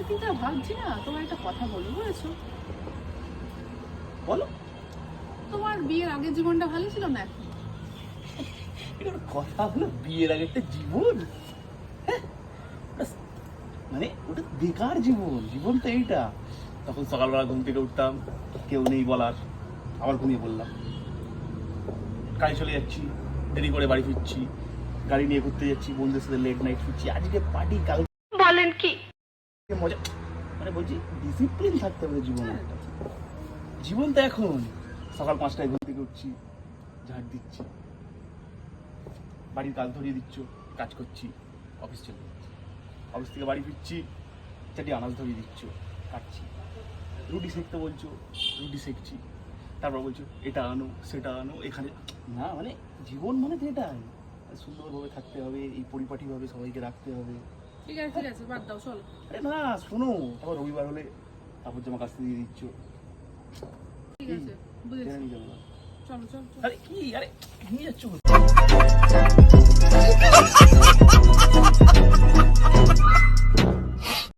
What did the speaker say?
অনেক দিন ধরে ভাবছি না, তোমার একটা কথা বলবো, বুঝেছো? বলো। তোমার বিয়ের আগের জীবনটা ভালো ছিল না? এখন এটা কথা হলো, বিয়ের আগে একটা জীবন, হ্যাঁ, মানে ওটা বেকার জীবন। জীবন তো এইটা। তখন সকালবেলা ঘুম থেকে উঠতাম, কেউ নেই বলার, আবার ঘুমিয়ে পড়লাম। কাজে চলে যাচ্ছি, দেরি করে বাড়ি ফিরছি, গাড়ি নিয়ে ঘুরতে যাচ্ছি, বন্ধুদের সাথে লেট নাইট ফিরছি, আজকে পার্টি, কাল বলেন কি? মজা। মানে বলছি ডিসিপ্লিন থাকতে হবে জীবনে। জীবন তো এখন সকাল 5টায় ঘুম থেকে উঠছি, ঝাড় দিচ্ছি, বাড়ির কাজ ধরিয়ে দিচ্ছ, কাজ করছি, অফিস চলে যাচ্ছি, অফিস থেকে বাড়ি ফিরছি, চারটি আনাজ ধরিয়ে দিচ্ছ, কাটছি, রুটি সেঁকতে বলছো, রুটি সেঁকছি, তারপর বলছো এটা আনো সেটা আনো এখানে। না মানে জীবন মানে তো এটাই, সুন্দরভাবে থাকতে হবে, এই পরিপাটিভাবে সবাইকে রাখতে হবে। ঠিক আছে ঠিক আছে, বাদ দাও, চলো। আরে না শোনো, তারপর রবিবার হলে কাপড় জামা কাচতে দিয়ে দিচ্ছ। ঠিক আছে, বুঝেছি। জেনে নিয়ে যাবো না। চলো চলো চলো। আরে কি, আরে নিয়ে যাচ্ছ কোথায়?